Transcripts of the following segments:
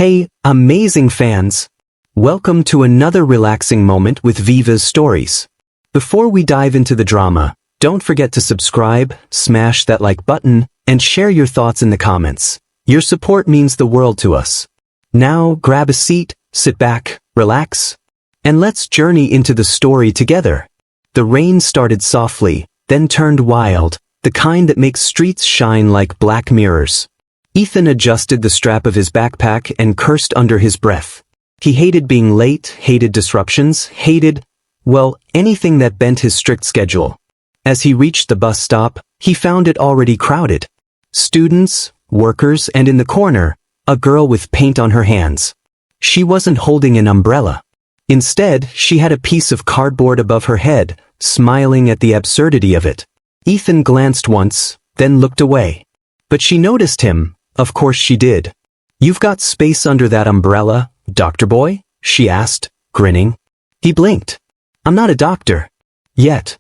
Hey, amazing fans! Welcome to another relaxing moment with VIVA'S stories. Before we dive into the drama, don't forget to subscribe, smash that like button, and share your thoughts in the comments. Your support means the world to us. Now, grab a seat, sit back, relax, and let's journey into the story together. The rain started softly, then turned wild, the kind that makes streets shine like black mirrors. Ethan adjusted the strap of his backpack and cursed under his breath. He hated being late, hated disruptions, hated, well, anything that bent his strict schedule. As he reached the bus stop, he found it already crowded. Students, workers, and in the corner, a girl with paint on her hands. She wasn't holding an umbrella. Instead, she had a piece of cardboard above her head, smiling at the absurdity of it. Ethan glanced once, then looked away. But she noticed him. Of course she did. "You've got space under that umbrella, doctor boy?" she asked, grinning. He blinked. "I'm not a doctor. Yet."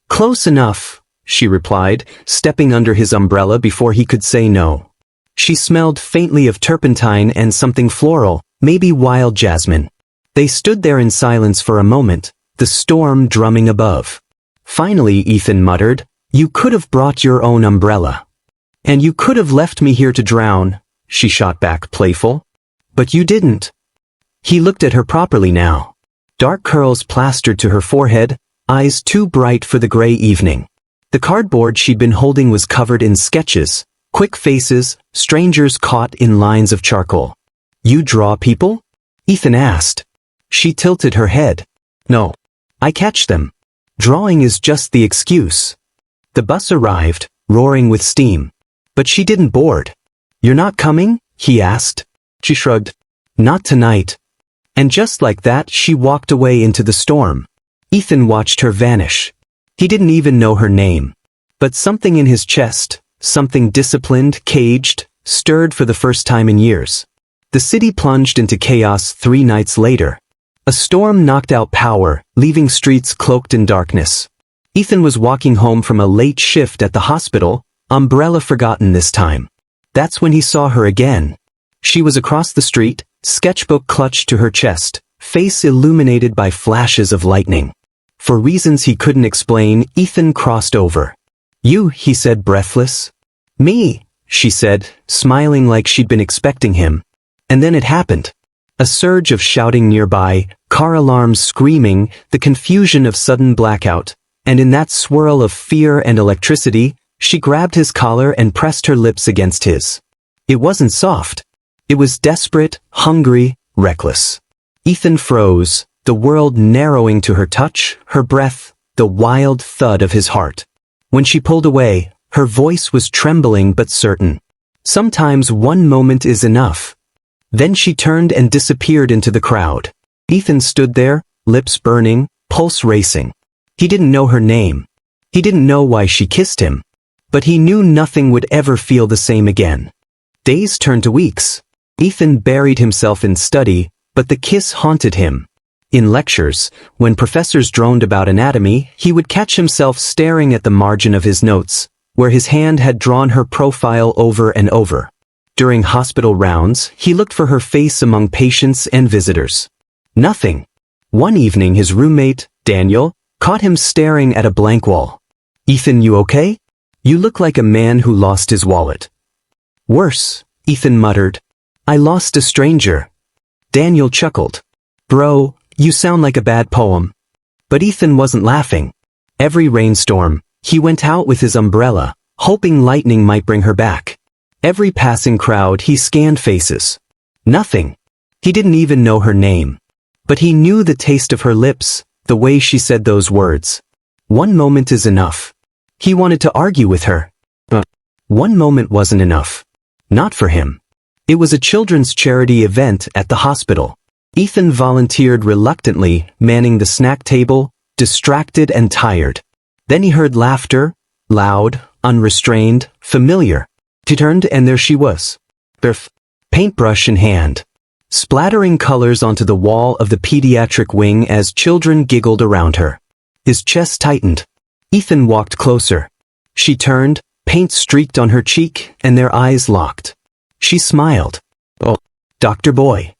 "Close enough," she replied, stepping under his umbrella before he could say no. She smelled faintly of turpentine and something floral, maybe wild jasmine. They stood there in silence for a moment, the storm drumming above. Finally, Ethan muttered, "You could have brought your own umbrella. And you could have left me here to drown," she shot back, playful. "But you didn't." He looked at her properly now. Dark curls plastered to her forehead, eyes too bright for the gray evening. The cardboard she'd been holding was covered in sketches, quick faces, strangers caught in lines of charcoal. "You draw people?" Ethan asked. She tilted her head. "No. I catch them. Drawing is just the excuse." The bus arrived, roaring with steam. But she didn't board. "You're not coming?" he asked. She shrugged. "Not tonight." And just like that, she walked away into the storm. Ethan watched her vanish. He didn't even know her name. But something in his chest, something disciplined, caged, stirred for the first time in years. The city plunged into chaos 3 nights later. A storm knocked out power, leaving streets cloaked in darkness. Ethan was walking home from a late shift at the hospital, umbrella forgotten this time. That's when he saw her again. She was across the street, sketchbook clutched to her chest, face illuminated by flashes of lightning. For reasons he couldn't explain, Ethan crossed over. "You," he said, breathless. "Me," she said, smiling like she'd been expecting him. And then it happened. A surge of shouting nearby, car alarms screaming, the confusion of sudden blackout, and in that swirl of fear and electricity, she grabbed his collar and pressed her lips against his. It wasn't soft. It was desperate, hungry, reckless. Ethan froze, the world narrowing to her touch, her breath, the wild thud of his heart. When she pulled away, her voice was trembling but certain. "Sometimes one moment is enough." Then she turned and disappeared into the crowd. Ethan stood there, lips burning, pulse racing. He didn't know her name. He didn't know why she kissed him. But he knew nothing would ever feel the same again. Days turned to weeks. Ethan buried himself in study, but the kiss haunted him. In lectures, when professors droned about anatomy, he would catch himself staring at the margin of his notes, where his hand had drawn her profile over and over. During hospital rounds, he looked for her face among patients and visitors. Nothing. One evening his roommate, Daniel, caught him staring at a blank wall. "Ethan, you okay? You look like a man who lost his wallet." "Worse," Ethan muttered. "I lost a stranger." Daniel chuckled. "Bro, you sound like a bad poem." But Ethan wasn't laughing. Every rainstorm, he went out with his umbrella, hoping lightning might bring her back. Every passing crowd, he scanned faces. Nothing. He didn't even know her name. But he knew the taste of her lips, the way she said those words. "One moment is enough." He wanted to argue with her. But one moment wasn't enough. Not for him. It was a children's charity event at the hospital. Ethan volunteered reluctantly, manning the snack table, distracted and tired. Then he heard laughter, loud, unrestrained, familiar. He turned and there she was. Paintbrush in hand. Splattering colors onto the wall of the pediatric wing as children giggled around her. His chest tightened. Ethan walked closer. She turned, paint streaked on her cheek, and their eyes locked. She smiled. "Oh, Dr. Boy.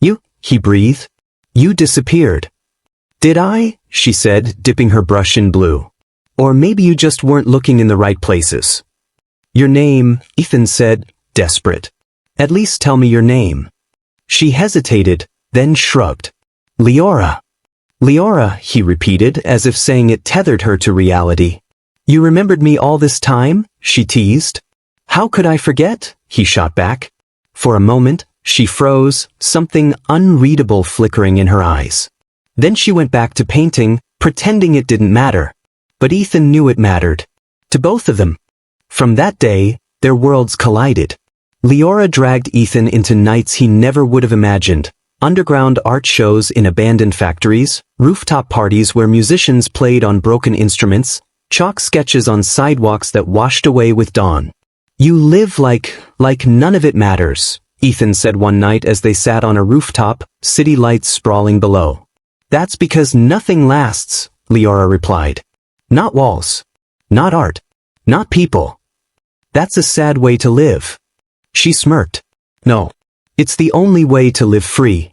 You, he breathed. You disappeared. Did I? She said, dipping her brush in blue. Or maybe you just weren't looking in the right places. Your name, Ethan said, desperate. At least tell me your name. She hesitated, then shrugged. Leora. Leora, he repeated, as if saying it tethered her to reality. You remembered me all this time? She teased. How could I forget? He shot back. For a moment, she froze, something unreadable flickering in her eyes. Then she went back to painting, pretending it didn't matter. But Ethan knew it mattered. To both of them. From that day, their worlds collided. Leora dragged Ethan into nights he never would have imagined. Underground art shows in abandoned factories, rooftop parties where musicians played on broken instruments, chalk sketches on sidewalks that washed away with dawn. You live like none of it matters, Ethan said one night as they sat on a rooftop, city lights sprawling below. That's because nothing lasts, Leora replied. Not walls. Not art. Not people. That's a sad way to live. She smirked. No. It's the only way to live free.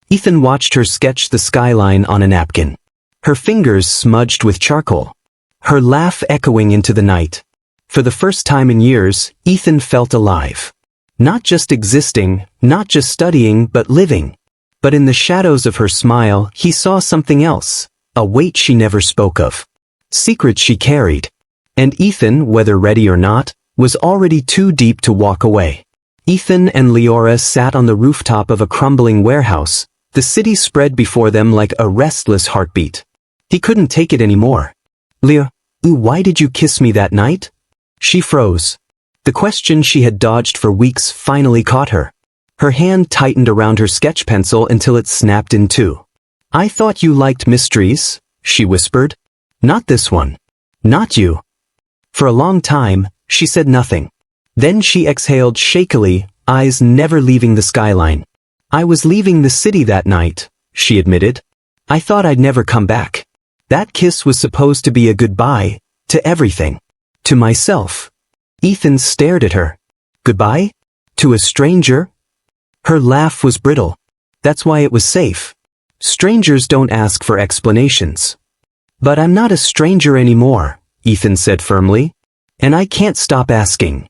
Ethan watched her sketch the skyline on a napkin. Her fingers smudged with charcoal. Her laugh echoing into the night. For the first time in years, Ethan felt alive. Not just existing, not just studying, but living. But in the shadows of her smile, he saw something else. A weight she never spoke of. Secrets she carried. And Ethan, whether ready or not, was already too deep to walk away. Ethan and Leora sat on the rooftop of a crumbling warehouse, the city spread before them like a restless heartbeat. He couldn't take it anymore. Leo, why did you kiss me that night? She froze. The question she had dodged for weeks finally caught her. Her hand tightened around her sketch pencil until it snapped in two. I thought you liked mysteries, she whispered. Not this one. Not you. For a long time, she said nothing. Then she exhaled shakily, eyes never leaving the skyline. I was leaving the city that night, she admitted. I thought I'd never come back. That kiss was supposed to be a goodbye, to everything. To myself. Ethan stared at her. Goodbye? To a stranger? Her laugh was brittle. That's why it was safe. Strangers don't ask for explanations. But I'm not a stranger anymore, Ethan said firmly. And I can't stop asking.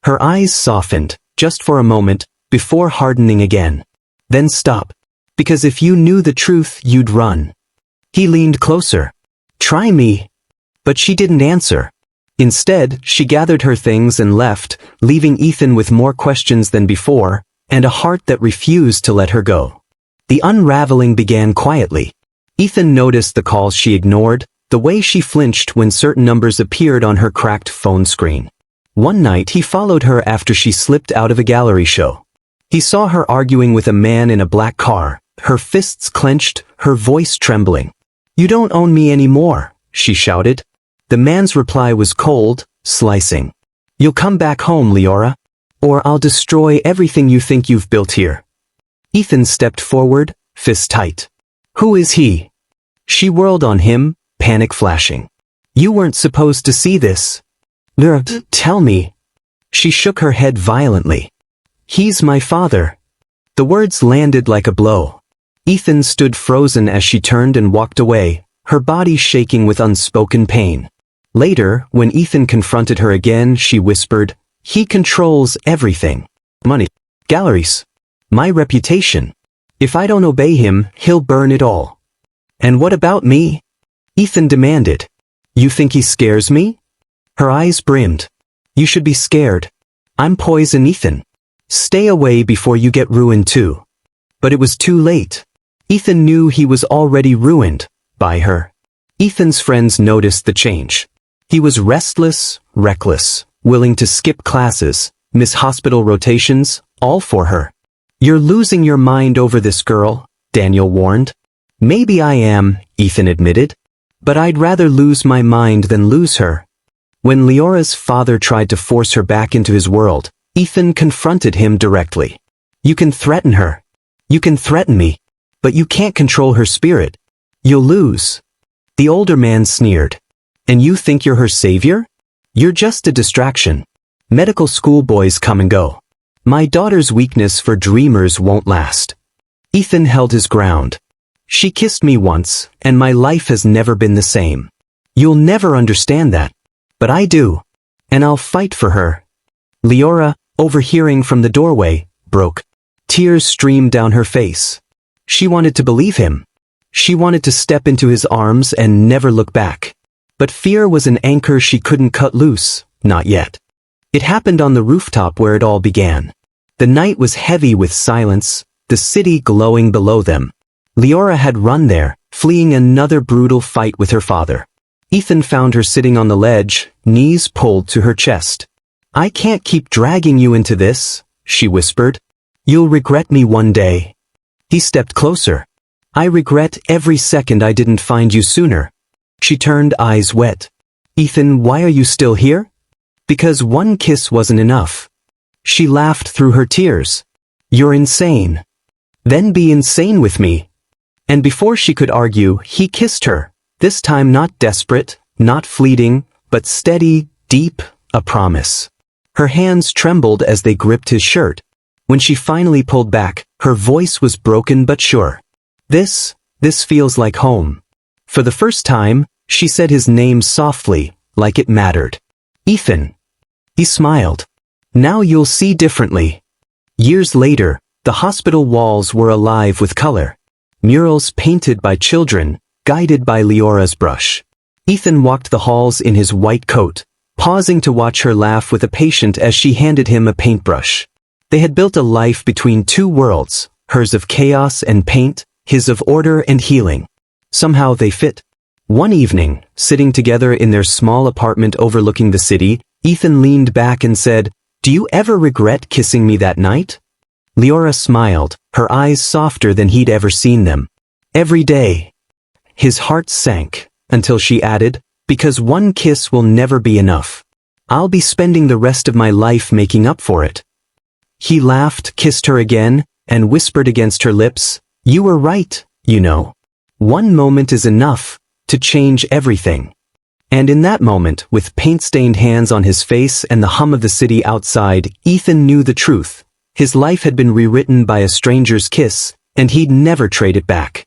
Her eyes softened, just for a moment, before hardening again. Then stop. Because if you knew the truth, you'd run. He leaned closer. Try me. But she didn't answer. Instead, she gathered her things and left, leaving Ethan with more questions than before, and a heart that refused to let her go. The unraveling began quietly. Ethan noticed the calls she ignored, the way she flinched when certain numbers appeared on her cracked phone screen. One night he followed her after she slipped out of a gallery show. He saw her arguing with a man in a black car, her fists clenched, her voice trembling. You don't own me anymore, she shouted. The man's reply was cold, slicing. You'll come back home, Leora. Or I'll destroy everything you think you've built here. Ethan stepped forward, fist tight. Who is he? She whirled on him, panic flashing. You weren't supposed to see this. Leora, tell me. She shook her head violently. He's my father. The words landed like a blow. Ethan stood frozen as she turned and walked away, her body shaking with unspoken pain. Later, when Ethan confronted her again, she whispered, he controls everything. Money. Galleries. My reputation. If I don't obey him, he'll burn it all. And what about me? Ethan demanded. You think he scares me? Her eyes brimmed. You should be scared. I'm poison, Ethan. Stay away before you get ruined too. But it was too late. Ethan knew he was already ruined by her. Ethan's friends noticed the change. He was restless, reckless, willing to skip classes, miss hospital rotations, all for her. You're losing your mind over this girl, Daniel warned. Maybe I am, Ethan admitted. But I'd rather lose my mind than lose her. When Leora's father tried to force her back into his world, Ethan confronted him directly. You can threaten her. You can threaten me. But you can't control her spirit. You'll lose. The older man sneered. And you think you're her savior? You're just a distraction. Medical school boys come and go. My daughter's weakness for dreamers won't last. Ethan held his ground. She kissed me once, and my life has never been the same. You'll never understand that. But I do. And I'll fight for her. Leora, overhearing from the doorway, broke. Tears streamed down her face. She wanted to believe him. She wanted to step into his arms and never look back. But fear was an anchor she couldn't cut loose, not yet. It happened on the rooftop where it all began. The night was heavy with silence, the city glowing below them. Leora had run there, fleeing another brutal fight with her father. Ethan found her sitting on the ledge, knees pulled to her chest. I can't keep dragging you into this, she whispered. You'll regret me one day. He stepped closer. I regret every second I didn't find you sooner. She turned, eyes wet. Ethan, why are you still here? Because one kiss wasn't enough. She laughed through her tears. You're insane. Then be insane with me. And before she could argue, he kissed her. This time not desperate, not fleeting, but steady, deep, a promise. Her hands trembled as they gripped his shirt. When she finally pulled back, her voice was broken but sure. This feels like home. For the first time, she said his name softly, like it mattered. Ethan. He smiled. Now you'll see differently. Years later, the hospital walls were alive with color. Murals painted by children, guided by Leora's brush. Ethan walked the halls in his white coat, pausing to watch her laugh with a patient as she handed him a paintbrush. They had built a life between two worlds, hers of chaos and paint, his of order and healing. Somehow they fit. One evening, sitting together in their small apartment overlooking the city, Ethan leaned back and said, "Do you ever regret kissing me that night?" Leora smiled, her eyes softer than he'd ever seen them. Every day. His heart sank, until she added, "Because one kiss will never be enough. I'll be spending the rest of my life making up for it." He laughed, kissed her again, and whispered against her lips, "You were right, you know. One moment is enough to change everything." And in that moment, with paint-stained hands on his face and the hum of the city outside, Ethan knew the truth. His life had been rewritten by a stranger's kiss, and he'd never trade it back.